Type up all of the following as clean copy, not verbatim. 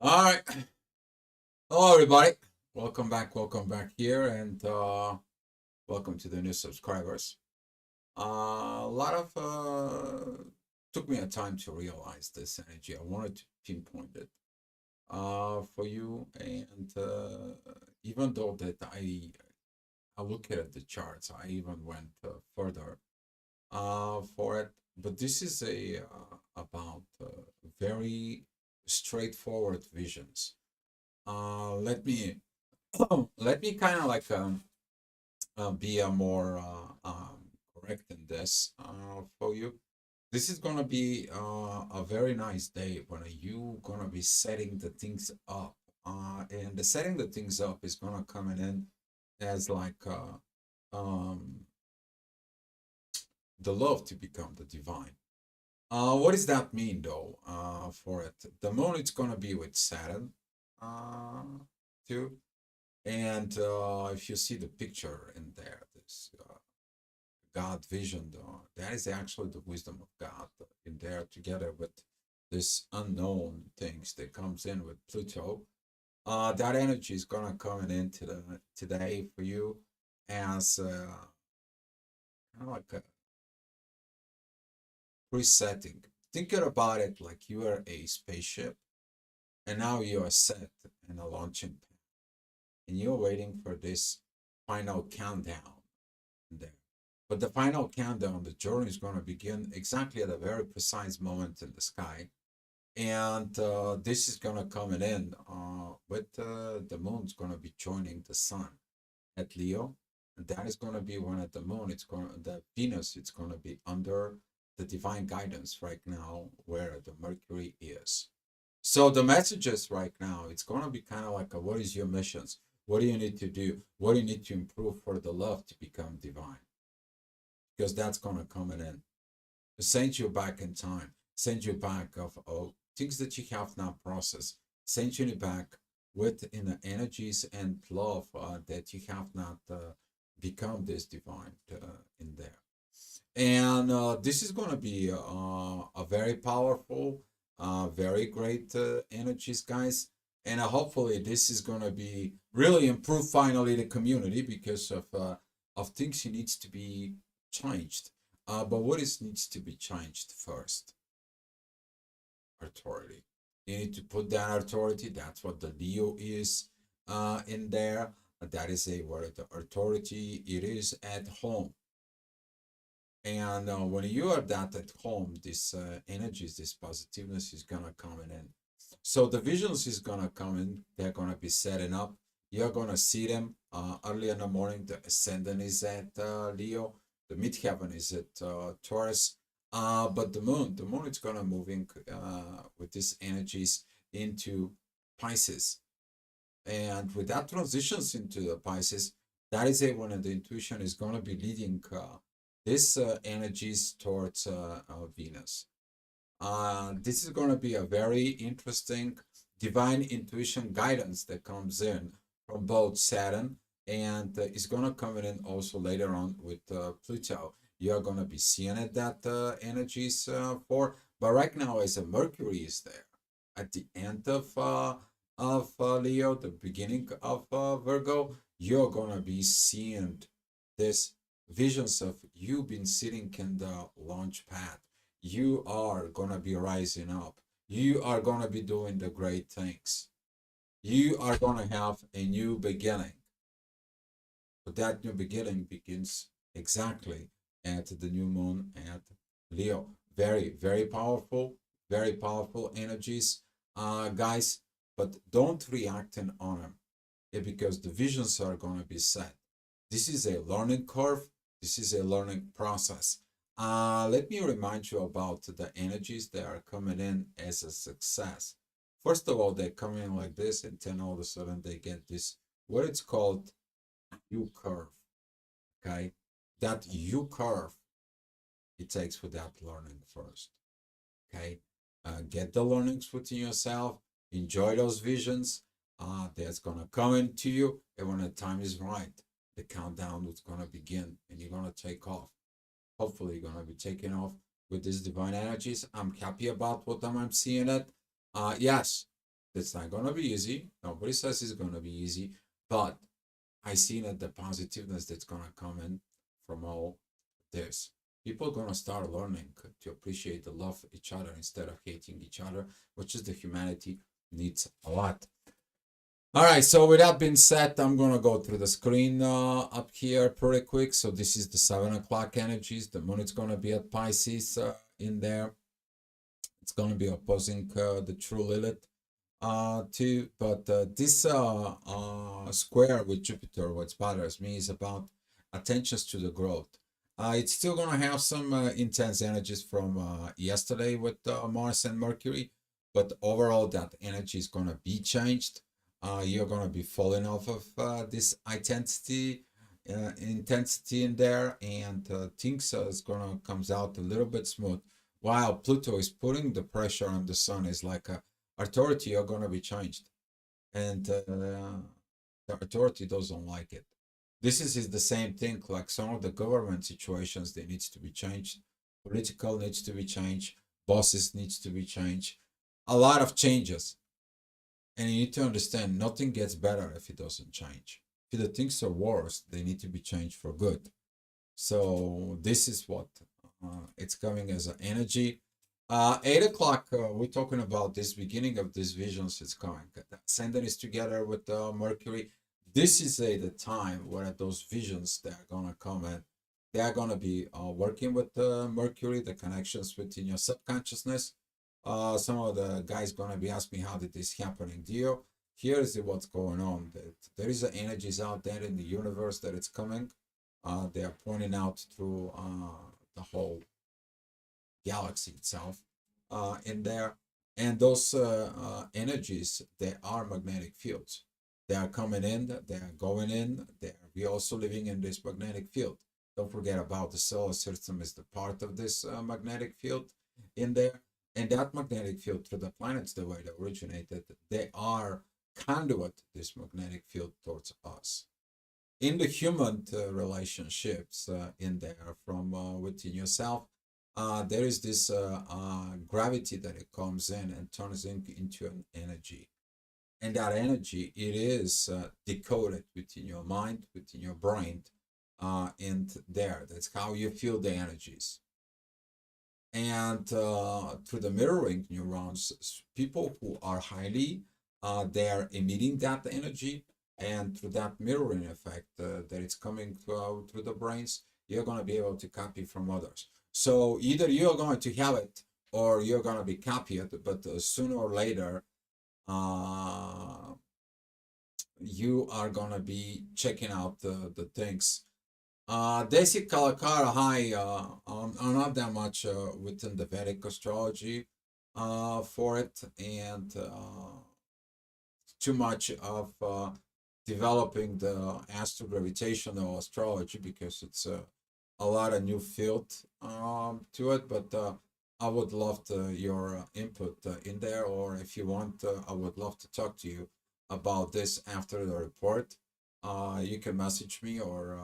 All right. Hello, everybody. Welcome back here, and welcome to the new subscribers. A lot of took me a time to realize this energy. I wanted to pinpoint it for you, and even though that I look at the charts, I even went further for it. But this is a about very straightforward visions. Let me let me kind of like be a more correct in this for you. This is gonna be a very nice day when you gonna be setting the things up, and the setting the things up is gonna come in as like um, the love to become the divine. What does that mean though? For it, the moon it's gonna be with Saturn, uh, too. And if you see the picture in there, this God vision, that is actually the wisdom of God in there, together with this unknown things that comes in with Pluto. That energy is gonna come in today for you as kind of like a resetting. Thinking about it like you are a spaceship, and now you are set in a launching pad, and you're waiting for this final countdown there. But the final countdown, the journey is going to begin exactly at a very precise moment in the sky. And this is going to come in with the moon's going to be joining the sun at Leo. And that is going to be when at the moon, the Venus, it's going to be under the divine guidance right now where the Mercury is. So the messages right now, it's going to be kind of like what is your missions? What do you need to do? What do you need to improve for the love to become divine? Because that's gonna come in. Send you back in time, send you back of things that you have not processed, send you back with in the energies and love that you have not become this divine in there. And this is going to be a very powerful, very great energies, guys. And hopefully, this is going to be really improve finally the community because of things he needs to be changed. But what is needs to be changed first? Authority. You need to put down authority. That's what the Leo is in there. That is a word. The authority. It is at home. And when you are that at home, this energies, this positiveness is gonna come in. So the visions is gonna come in. They're gonna be setting up. You're gonna see them early in the morning. The ascendant is at Leo. The midheaven is at Taurus. But the moon is gonna moving with these energies into Pisces. And with that transitions into the Pisces, that is a when the intuition is gonna be leading this energies towards Venus. This is going to be a very interesting divine intuition guidance that comes in from both Saturn and is going to come in also later on with Pluto. You are going to be seeing it that energies for, but right now as a Mercury is there at the end of Leo, the beginning of Virgo, you're going to be seeing this visions of you been sitting in the launch pad. You are gonna be rising up. You are gonna be doing the great things. You are gonna have a new beginning. But that new beginning begins exactly at the new moon at Leo. Very, very powerful energies, guys. But don't react on them because the visions are gonna be set. This is a learning curve. This is a learning process. Let me remind you about the energies that are coming in as a success. First of all, they come in like this, and then all of a sudden they get this, what it's called U curve. Okay, that U curve, it takes for that learning first. Okay, get the learnings within yourself, enjoy those visions. That's gonna come into you, and when the time is right, the countdown is gonna begin, and you're gonna take off. Hopefully, you're gonna be taking off with these divine energies. I'm happy about what I'm seeing it. Yes, It's not gonna be easy. Nobody says it's gonna be easy, but I see that the positiveness that's gonna come in from all this. People are gonna start learning to appreciate the love of each other instead of hating each other, which is the humanity needs a lot. All right, so with that being said, I'm gonna go through the screen up here pretty quick. So this is the 7 o'clock energies. The moon is gonna be at Pisces in there. It's gonna be opposing the true Lilith too. But this square with Jupiter, what bothers me is about attentions to the growth. It's still gonna have some intense energies from yesterday with Mars and Mercury, but overall that energy is gonna be changed. You're gonna be falling off of this intensity in there, and things is gonna comes out a little bit smooth. While Pluto is putting the pressure on the sun, is like authority are gonna be changed, and the authority doesn't like it. This is the same thing. Like some of the government situations, they needs to be changed. Political needs to be changed. Bosses needs to be changed. A lot of changes. And you need to understand nothing gets better if it doesn't change. If the things are worse, they need to be changed for good. So this is what it's coming as an energy. 8 o'clock, we're talking about this beginning of these visions is coming. The ascendant is together with Mercury. This is the time where those visions they are gonna come in. They are gonna be working with Mercury, the connections within your subconsciousness. Some of the guys gonna be asking me how did this happening, deal. Here's what's going on. That there is energies out there in the universe that it's coming. They are pointing out through the whole galaxy itself in there, and those energies they are magnetic fields. They are coming in, they are going in. We also living in this magnetic field. Don't forget about the solar system is the part of this magnetic field in there. And that magnetic field through the planets, the way they originated, they are conduit this magnetic field towards us. In the human relationships in there from within yourself, there is this gravity that it comes in and turns into an energy. And that energy, it is decoded within your mind, within your brain, and there. That's how you feel the energies. And through the mirroring neurons, people who are highly, they are emitting that energy, and through that mirroring effect that it's coming through the brains, you're going to be able to copy from others. So either you're going to have it or you're going to be copied, but sooner or later, you are going to be checking out the things. Desi Kalakara High are not that much within the Vedic astrology for it, and too much of developing the astro-gravitational astrology because it's a lot of new field to it. But I would love your input in there, or if you want, I would love to talk to you about this after the report. You can message me or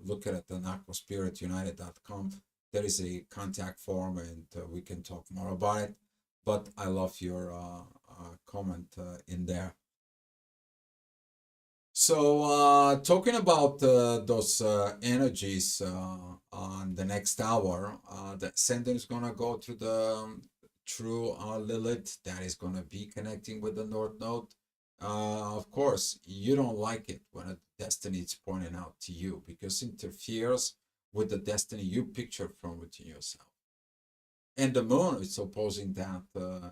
look at it at aquaspiritunited.com. There is a contact form and we can talk more about it. But I love your comment in there. So talking about those energies on the next hour, the ascendant is going to go through the true Lilith that is going to be connecting with the North Node. Of course, you don't like it when a destiny is pointing out to you because it interferes with the destiny you picture from within yourself. And the moon is opposing that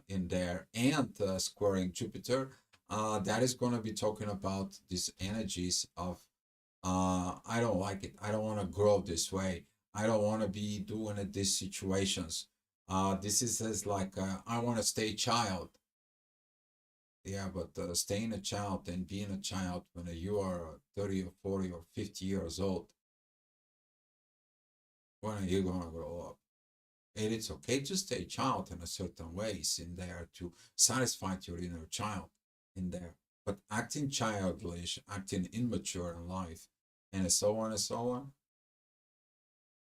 in there and squaring Jupiter. That is going to be talking about these energies of I don't like it. I don't want to grow this way. I don't want to be doing it these situations. This is like I want to stay child. Yeah, but staying a child and being a child when you are 30 or 40 or 50 years old, when are you going to grow up? And it's okay to stay a child in a certain ways in there to satisfy your inner child in there. But acting childish, acting immature in life, and so on and so on,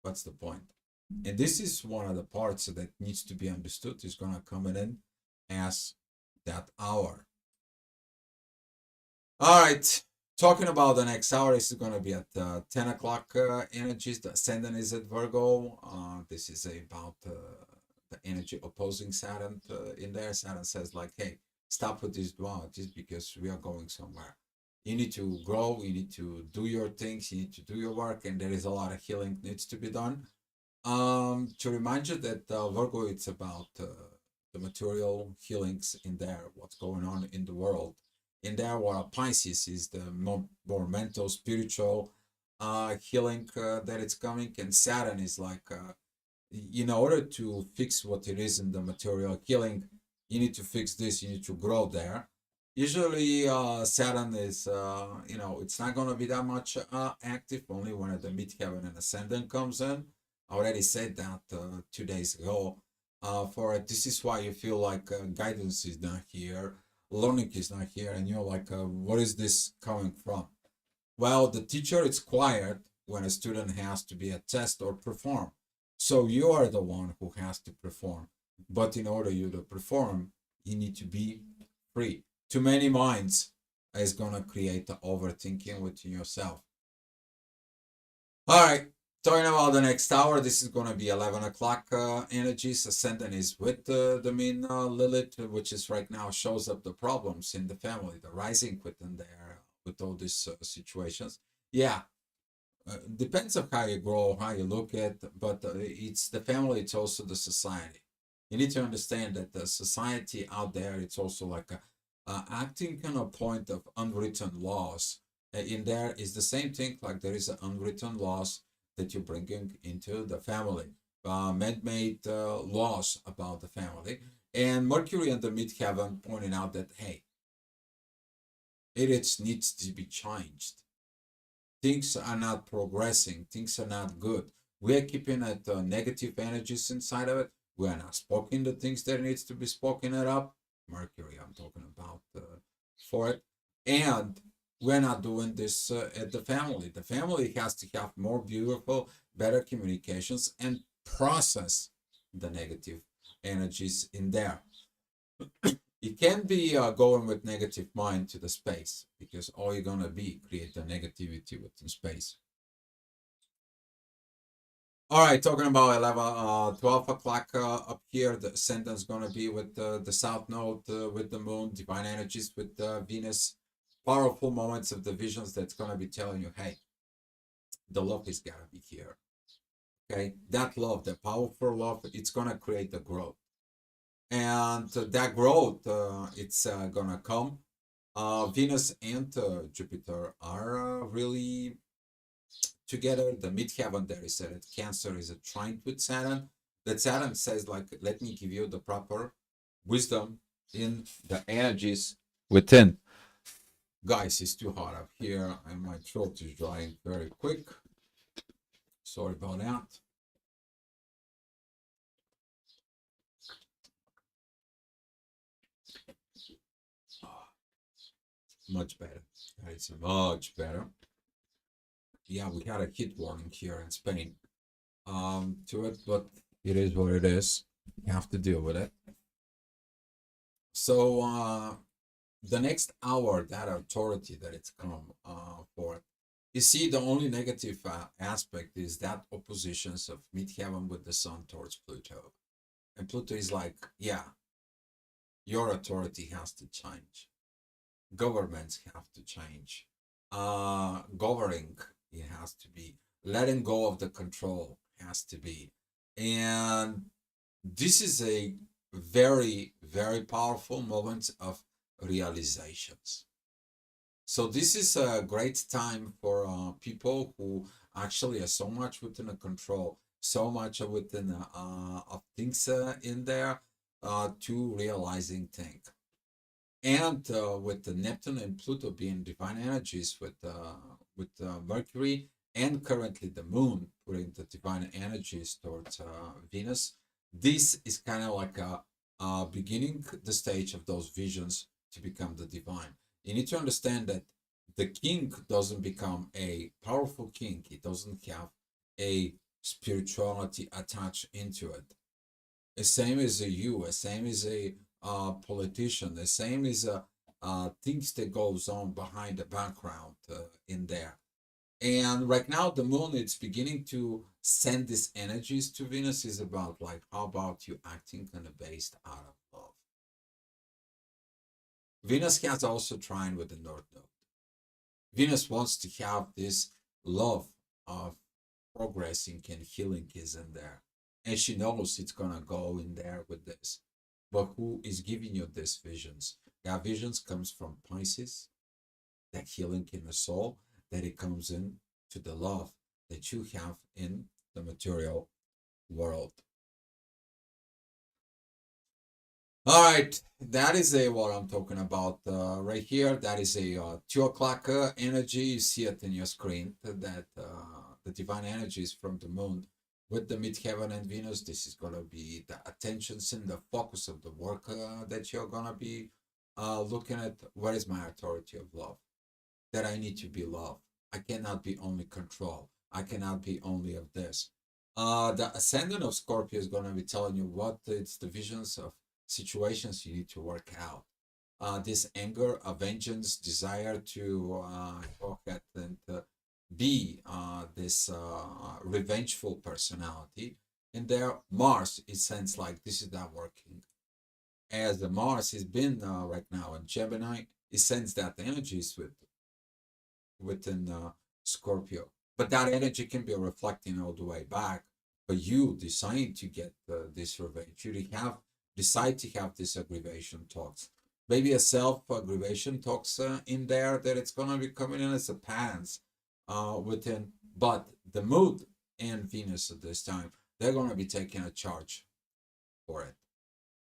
what's the point? And this is one of the parts that needs to be understood is going to come in as that hour. All right. Talking about the next hour, this is going to be at 10 o'clock energies. The ascendant is at Virgo. This is about the energy opposing Saturn in there. Saturn says, like, hey, stop with this dualities because we are going somewhere. You need to grow. You need to do your things. You need to do your work. And there is a lot of healing needs to be done. To remind you that Virgo, it's about the material healings in there, what's going on in the world. In there, what Pisces is the more mental, spiritual healing that it's coming, and Saturn is like, in order to fix what it is in the material healing, you need to fix this, you need to grow there. Usually, Saturn is, it's not going to be that much active, only when the midheaven and ascendant comes in. I already said that 2 days ago. For it, this is why you feel like guidance is not here, learning is not here, and you're like, what is this coming from? Well, the teacher is quiet when a student has to be a test or perform. So you are the one who has to perform. But in order you to perform, you need to be free. Too many minds is gonna create the overthinking within yourself. All right, talking about the next hour, this is going to be 11 o'clock energies. Ascendant is with the mean Lilith, which is right now shows up the problems in the family, the rising within there with all these situations. Yeah, depends on how you grow, how you look at, but it's the family, it's also the society. You need to understand that the society out there, it's also like acting on a point of unwritten laws. In there is the same thing, like there is an unwritten laws that you're bringing into the family, man-made laws about the family. And Mercury and the midheaven pointing out that, hey, it needs to be changed. Things are not progressing, things are not good. We are keeping it negative energies inside of it. We are not speaking the things that needs to be spoken it up. Mercury, I'm talking about for it. And we're not doing this at the family. The family has to have more beautiful, better communications and process the negative energies in there. It can be going with negative mind to the space because all you're gonna be create the negativity within space. All right, talking about 12 o'clock up here, the ascendant's gonna be with the south node with the moon, divine energies with Venus, powerful moments of the visions that's gonna be telling you, hey, the love is gotta be here. Okay, that love, the powerful love, it's gonna create the growth, and that growth, it's gonna come. Venus and Jupiter are really together. The midheaven there is that Cancer is a trine with Saturn. That Saturn says, like, let me give you the proper wisdom in the energies within. Guys, it's too hot up here and my throat is drying very quick. Sorry about that. Much better. It's much better. Yeah, we had a heat warning here in Spain to it, but it is what it is. You have to deal with it. So the next hour, that authority that it's come for, you see, the only negative aspect is that oppositions of midheaven with the sun towards Pluto. And Pluto is like, yeah, your authority has to change. Governments have to change. Governing, it has to be. Letting go of the control has to be. And this is a very, very powerful moment of realizations. So this is a great time for people who actually are so much within a control, so much within of things in there to realizing things. And with the Neptune and Pluto being divine energies, with Mercury and currently the Moon putting the divine energies towards Venus, this is kind of like a beginning the stage of those visions to become the divine. You need to understand that the king doesn't become a powerful king. He doesn't have a spirituality attached into it. The same as a you, the same as a politician, the same as things that goes on behind the background in there. And right now, the moon it's beginning to send these energies to Venus. Is about like, how about you acting kind of based out of love? Venus has also trine with the North Node. Venus wants to have this love of progressing and healing is in there. And she knows it's gonna go in there with this. But who is giving you these visions? That visions comes from Pisces, that healing in the soul, that it comes in to the love that you have in the material world. All right, that is a what I'm talking about right here. That is a 2 o'clock energy. You see it in your screen. That the divine energies from the moon with the midheaven and Venus. This is gonna be the attentions and the focus of the work that you're gonna be looking at. What is my authority of love? That I need to be loved. I cannot be only control. I cannot be only of this. The ascendant of Scorpio is gonna be telling you what it's the visions of situations you need to work out. This anger, a vengeance, desire to go ahead and be this revengeful personality. And there, Mars, it sounds like this is not working. As the Mars has been right now in Gemini, it sends that energy within Scorpio. But that energy can be reflecting all the way back. But you decide to get this revenge. You have decide to have this aggravation talks. Maybe a self-aggravation talks in there that it's going to be coming in as a pants within. But the mood and Venus at this time, they're going to be taking a charge for it.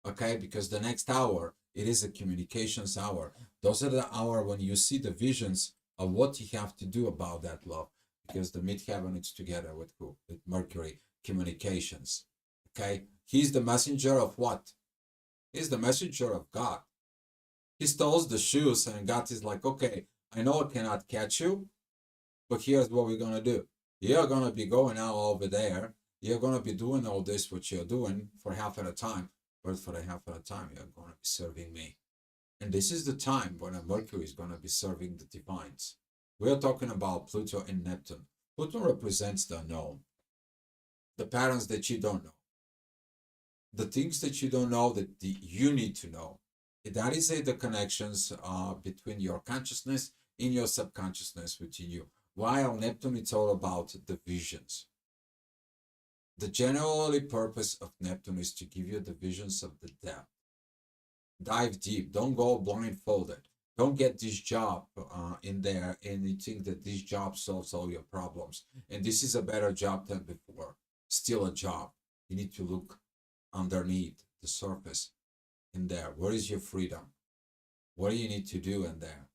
Okay, because the next hour, it is a communications hour. Those are the hour when you see the visions of what you have to do about that love. Because the midheaven is together with who? With Mercury, communications. Okay, he's the messenger of what? He's the messenger of God. He steals the shoes, and God is like, okay, I know I cannot catch you, but here's what we're gonna do. You're gonna be going out over there. You're gonna be doing all this, what you're doing for half at a time, but for the half at a time, you're gonna be serving me. And this is the time when a Mercury is gonna be serving the divines. We're talking about Pluto and Neptune. Pluto represents the unknown, the patterns that you don't know, the things that you don't know that you need to know. That is the connections between your consciousness and your subconsciousness within you. While Neptune, it's all about the visions. The general purpose of Neptune is to give you the visions of the depth. Dive deep. Don't go blindfolded. Don't get this job in there and you think that this job solves all your problems. And this is a better job than before. Still a job. You need to look underneath the surface in there. Where is your freedom? What do you need to do in there?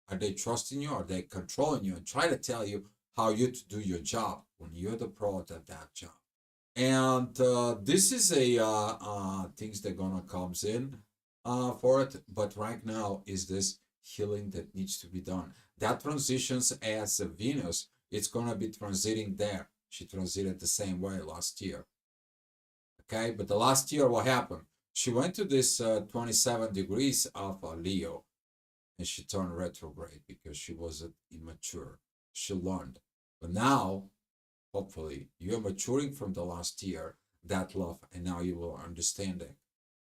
Are they trusting you? Are they controlling you and try to tell you how you to do your job when you're the pro at that job? And this is a things that gonna comes in for it. But right now is this healing that needs to be done. That transitions as a Venus. It's gonna be transiting there. She transited the same way last year. Okay, but the last year, what happened? She went to this 27 degrees of Leo, and she turned retrograde because she wasn't immature. She learned. But now, hopefully, you're maturing from the last year, that love, and now you will understanding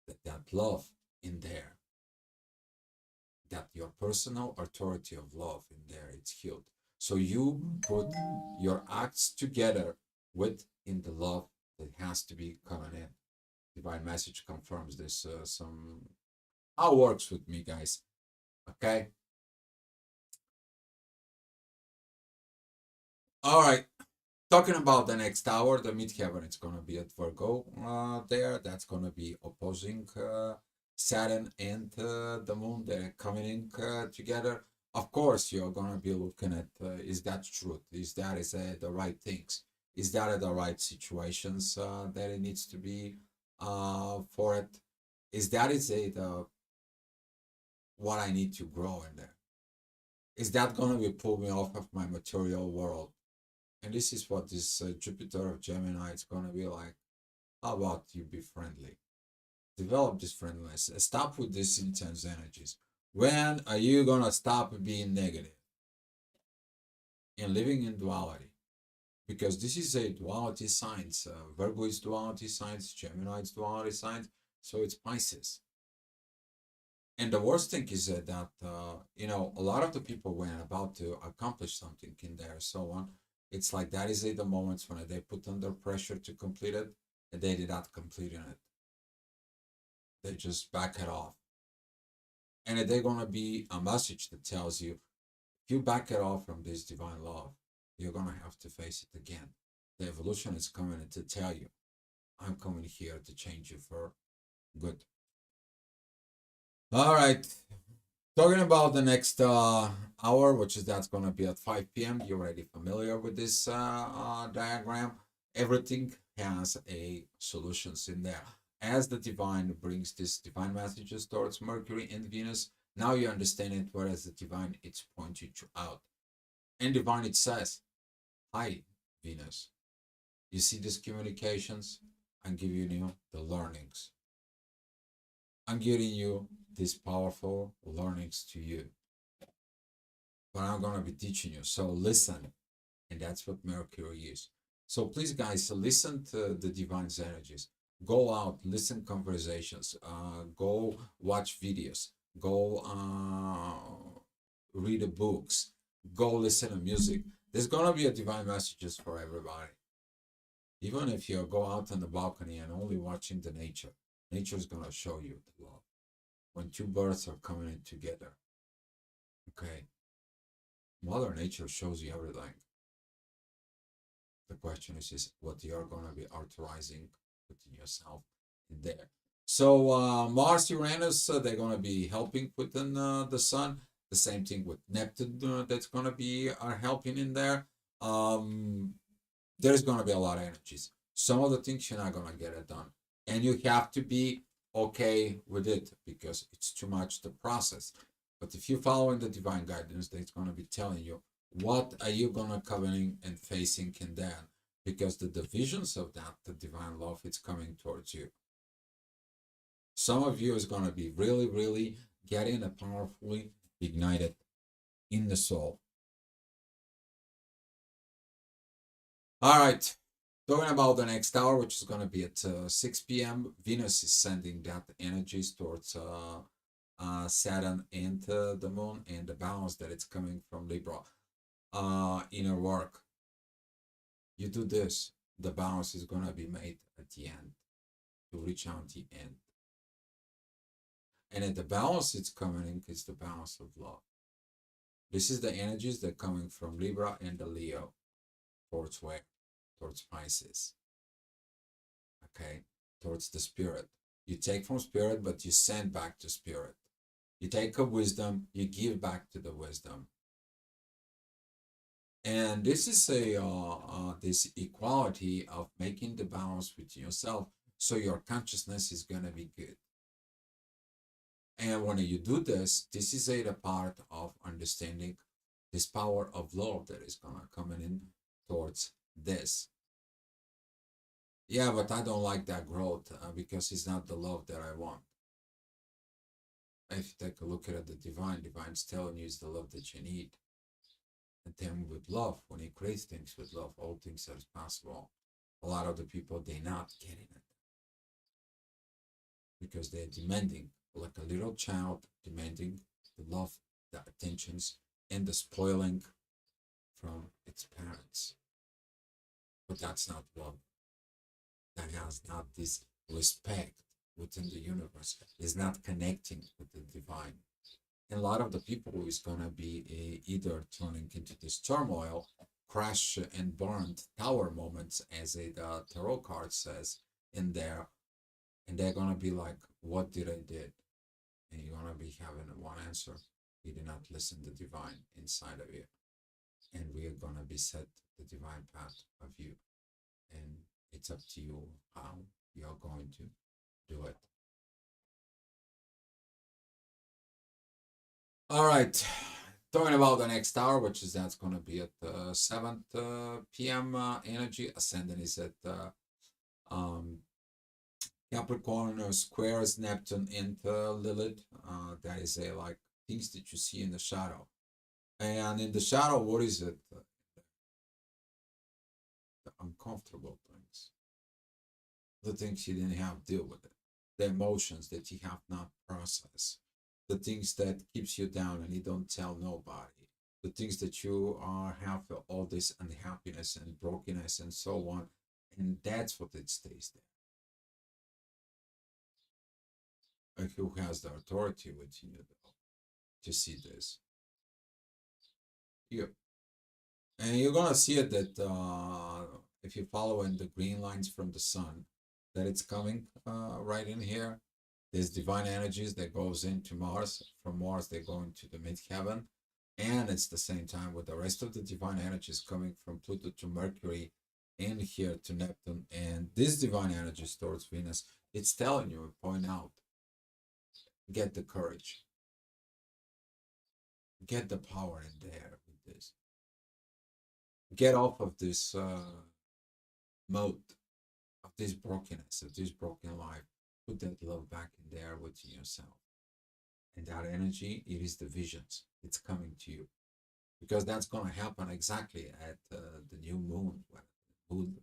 that love in there, that your personal authority of love in there, it's healed. So you put your acts together with in the love that has to be coming in. Divine message confirms this some how it works with me, guys. Okay. All right. Talking about the next hour, the midheaven, it's gonna be at Virgo there. That's gonna be opposing Saturn and the moon. They're coming in together. Of course, you're gonna be looking at is that truth? Is that the right things? Is that the right situations that it needs to be for it? Is that the what I need to grow in there? Is that gonna be pull me off of my material world? And this is what this Jupiter of Gemini is gonna be like. How about you be friendly? Develop this friendliness. Stop with these intense energies. When are you gonna stop being negative and living in duality? Because this is a duality science. Virgo is duality science, Gemini is duality science, so it's Pisces. And the worst thing is that a lot of the people when about to accomplish something in there, so on, it's like that is the moments when they put under pressure to complete it, and they did not complete it. They just back it off, and they're gonna be a message that tells you if you back it off from this divine love, you're gonna have to face it again. The evolution is coming to tell you, I'm coming here to change you for good. All right. Talking about the next hour, which is that's going to be at 5 p.m. You're already familiar with this diagram. Everything has a solutions in there. As the divine brings these divine messages towards Mercury and Venus, now you understand it, whereas the divine, it's pointing you out. And divine, it says, hi, Venus. You see these communications? I'm giving you the learnings. I'm giving you these powerful learnings to you. But I'm going to be teaching you. So listen. And that's what Mercury is. So please, guys, listen to the divine's energies. Go out, listen conversations. Go watch videos. Go read the books. Go listen to music. There's going to be a divine messages for everybody. Even if you go out on the balcony and only watching the nature, nature is going to show you the love. When two birds are coming in together, okay, Mother Nature shows you everything. The question is what you're going to be authorizing within yourself in there. So Mars, Uranus, they're going to be helping within the sun. The same thing with Neptune, that's going to be helping in there. There's going to be a lot of energies. Some of the things you're not going to get it done. And you have to be okay with it because it's too much to process. But if you're following the divine guidance, it's going to be telling you what are you going to covering and facing in there, because the divisions of that, the divine love, it's coming towards you. Some of you is going to be really, really getting a powerfully ignited in the soul. All right. Talking about the next hour, which is going to be at 6 p.m., Venus is sending that energies towards Saturn and the moon, and the balance that it's coming from Libra. Inner work. You do this, the balance is going to be made at the end to reach out the end. And at the balance it's coming in is the balance of love. This is the energies that are coming from Libra and the Leo towards where? Towards Pisces. Okay? Towards the spirit. You take from spirit, but you send back to spirit. You take a wisdom, you give back to the wisdom. And this is this equality of making the balance with yourself, so your consciousness is going to be good. And when you do this, this is a part of understanding this power of love that is going to come in towards this. Yeah, but I don't like that growth because it's not the love that I want. If you take a look at the divine's telling you it's the love that you need. And then with love, when he creates things with love, all things are possible. A lot of the people, they're not getting it because they're demanding, like a little child demanding the love, the attentions, and the spoiling from its parents. But that's not love. That has not this respect within the universe, is not connecting with the divine. And a lot of the people who is going to be either turning into this turmoil, crash and burned tower moments, as the tarot card says in there, and they're going to be like, what did I did? And you're going to be having one answer. You did not listen to the divine inside of you. And we are going to be set the divine path of you. And it's up to you how you're going to do it. All right. Talking about the next hour, which is that's going to be at 7 p.m. Energy. Ascendant is at Capricorn squares Neptune into Lilith. That is a like things that you see in the shadow. And in the shadow, what is it? The uncomfortable things, the things you didn't have to deal with it, the emotions that you have not processed, the things that keeps you down and you don't tell nobody, the things that you have all this unhappiness and brokenness and so on, and that's what it stays there. And who has the authority within you though to see this? You. And you're gonna see it that if you follow in the green lines from the sun, that it's coming right in here. There's divine energies that goes into Mars. From Mars, they go into the midheaven, and it's the same time with the rest of the divine energies coming from Pluto to Mercury, in here to Neptune, and this divine energies towards Venus. It's telling you, point out, get the courage, get the power in there with this, get off of this mode of this brokenness, of this broken life. Put that love back in there within yourself. And that energy, it is the visions. It's coming to you. Because that's going to happen exactly at the new moon. When the moon,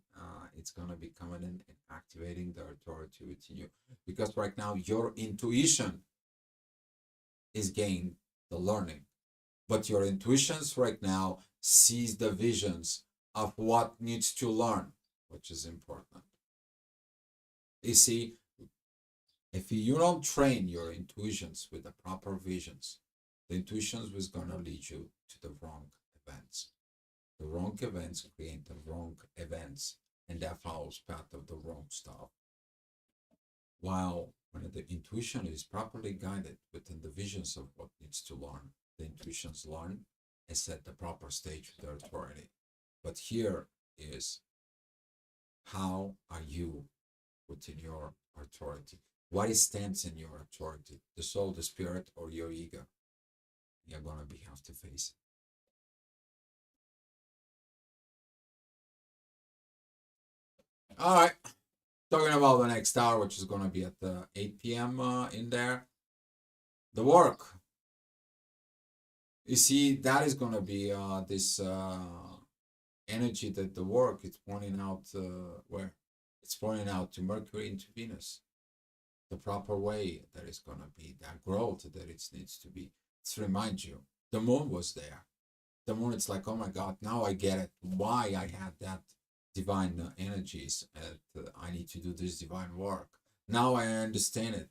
it's going to be coming in and activating the authority within you. Because right now, your intuition is gained the learning. But your intuitions right now sees the visions of what needs to learn, which is important. You see, if you don't train your intuitions with the proper visions, the intuitions is going to lead you to the wrong events. The wrong events create the wrong events, and that follows path of the wrong stuff. While when the intuition is properly guided within the visions of what needs to learn, the intuitions learn and set the proper stage with their authority. But here is, how are you within your authority? What stands in your authority? The soul, the spirit, or your ego? You're gonna have to face it. All right. Talking about the next hour, which is gonna be at 8 p.m. In there. The work. You see, that is gonna be this energy that the work it's pointing out where it's pointing out to Mercury and to Venus. The proper way that is gonna be, that growth that it needs to be. To remind you, the moon was there. The moon, it's like, oh my God, now I get it. Why I had that divine energies. I need to do this divine work. Now I understand it,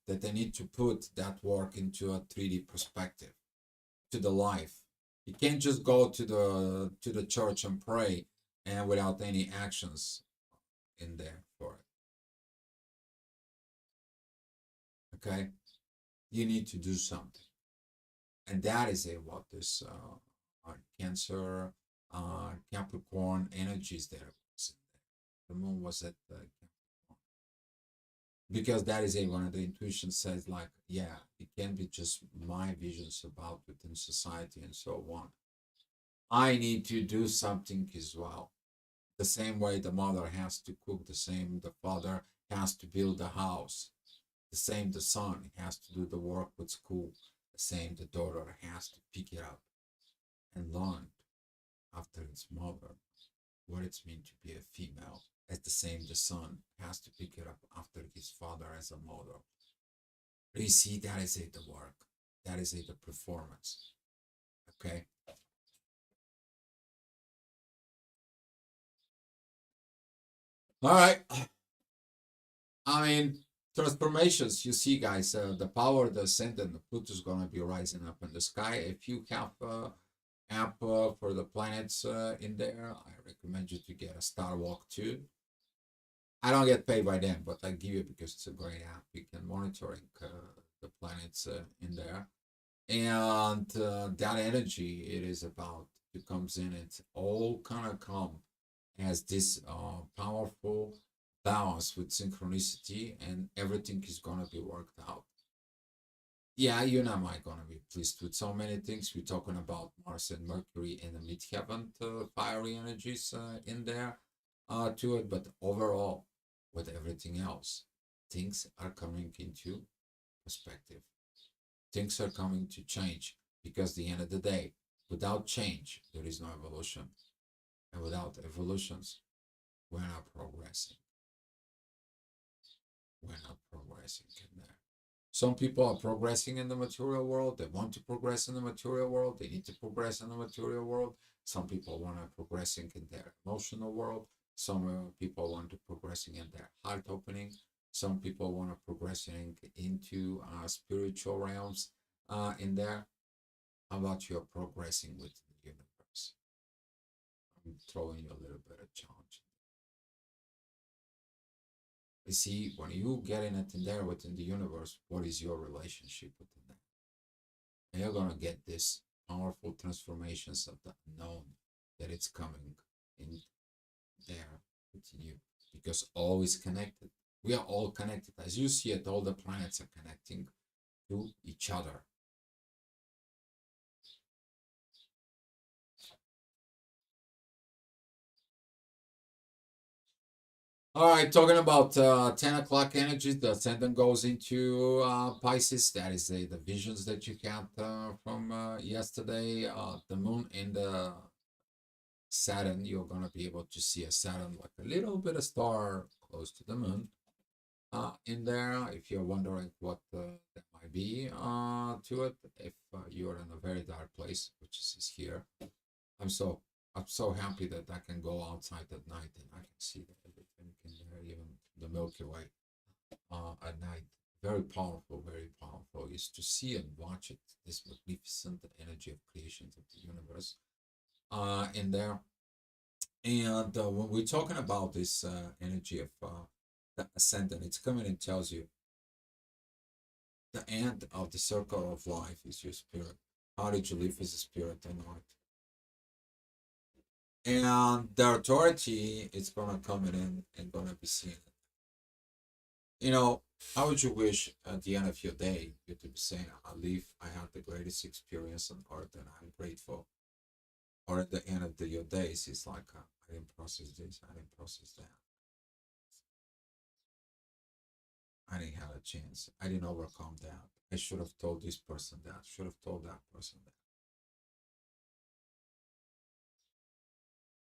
that I need to put that work into a 3D perspective, to the life. You can't just go to the church and pray and without any actions in there for it. Okay, you need to do something, and that is what this Cancer, Capricorn energies there was in there. The moon was at Capricorn, because that is one of the intuition says, like, yeah, it can't be just my visions about within society and so on. I need to do something as well. The same way the mother has to cook, the same the father has to build a house, the same the son has to do the work with school, the same the daughter has to pick it up and learn after its mother what it's meant to be a female, as the same the son has to pick it up after his father as a mother. You see, that is it, the work. That is it, the performance. Okay. All right. I mean, transformations. You see, guys, the power, the ascendant, the Pluto's gonna be rising up in the sky. If you have app for the planets in there, I recommend you to get a Star Walk 2. I don't get paid by them, but I give you because it's a great app. You can monitoring the planets in there, and that energy it is about, it comes in. It's all kind of come as this powerful balance with synchronicity, and everything is gonna be worked out. Yeah, you and I might gonna be pleased with so many things. We're talking about Mars and Mercury in the midheaven, fiery energies in there to it, but overall, with everything else, things are coming into perspective. Things are coming to change because at the end of the day, without change, there is no evolution. And without evolutions, we're not progressing. We're not progressing in there. Some people are progressing in the material world. They want to progress in the material world. They need to progress in the material world. Some people want to progressing in their emotional world. Some people want to progressing in their heart opening. Some people want to progressing into spiritual realms in there. How about you're progressing with the universe? I'm throwing you a little bit of challenge. You see, when you get in it in there within the universe, what is your relationship within that? And you're gonna get this powerful transformations of the unknown that it's coming in there within you, because all is connected. We are all connected. As you see it, all the planets are connecting to each other. All right, talking about 10 o'clock energies, the ascendant goes into Pisces. That is the visions that you got from yesterday. The moon and the Saturn, you're going to be able to see a Saturn like a little bit of star close to the moon in there. If you're wondering what that might be to it, if you're in a very dark place, which is here, I'm so I'm so happy that I can go outside at night and I can see everything in there, even the Milky Way at night. Very powerful, very powerful. Is to see and watch it, this magnificent energy of creation of the universe in there. And when we're talking about this energy of the ascendant, it's coming and tells you the end of the circle of life is your spirit. How did you live as a spirit or not? And the authority is gonna come in and gonna be seen. You know, how would you wish at the end of your day you to be saying, I had the greatest experience on earth and I'm grateful. Or at the end of your days, it's like, I didn't process this, I didn't process that. I didn't have a chance. I didn't overcome that. I should have told this person that, should have told that person that.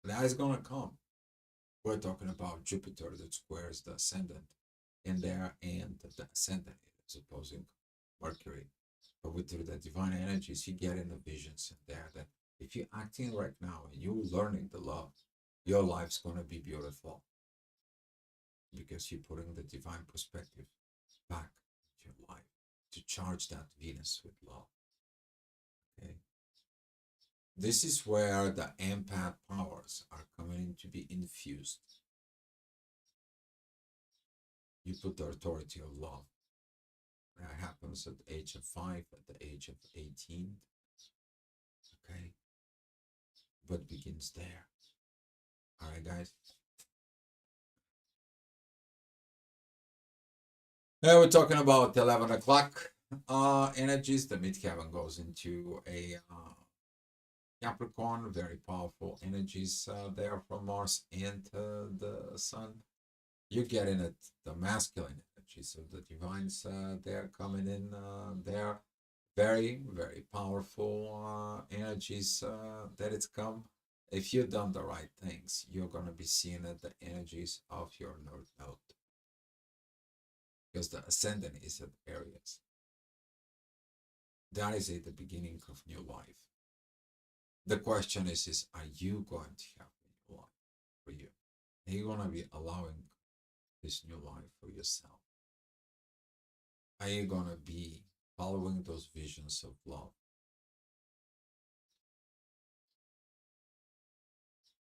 That is gonna come. We're talking about Jupiter that squares the ascendant in there, and the ascendant is opposing Mercury. But with the divine energies, you get in the visions in there that if you're acting right now and you're learning the love, your life's gonna be beautiful because you're putting the divine perspective back into your life to charge that Venus with love. Okay. This is where the empath powers are coming to be infused. You put the authority of love. That happens at the age of 5, at the age of 18. Okay. But begins there. All right, guys. Now we're talking about 11 o'clock energies. The midheaven goes into a Capricorn, very powerful energies there from Mars and the Sun. You're getting it, the masculine energies of the divines they're coming in there. Very, very powerful energies that it's come. If you've done the right things, you're going to be seeing the energies of your North Node because the ascendant is at Aries. That is at the beginning of new life. The question is are you going to have a new life for you? Are you going to be allowing this new life for yourself? Are you going to be following those visions of love?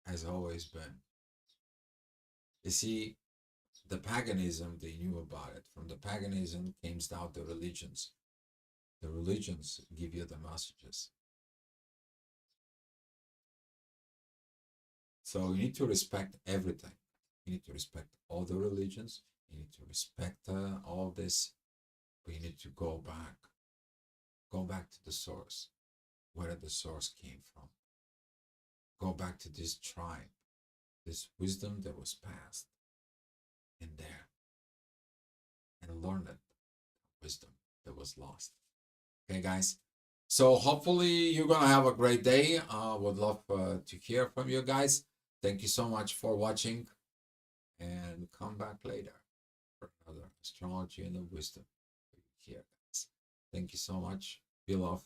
Has always been. You see, the paganism, they knew about it. From the paganism came down the religions. The religions give you the messages. So you need to respect everything. You need to respect all the religions. You need to respect all this. But you need to go back. Go back to the source, where the source came from. Go back to this tribe, this wisdom that was passed in there, and learn it, wisdom that was lost. Okay, guys. So hopefully you're gonna have a great day. Would love to hear from you guys. Thank you so much for watching, and come back later for another astrology and the wisdom here, guys. Thank you so much. Be love.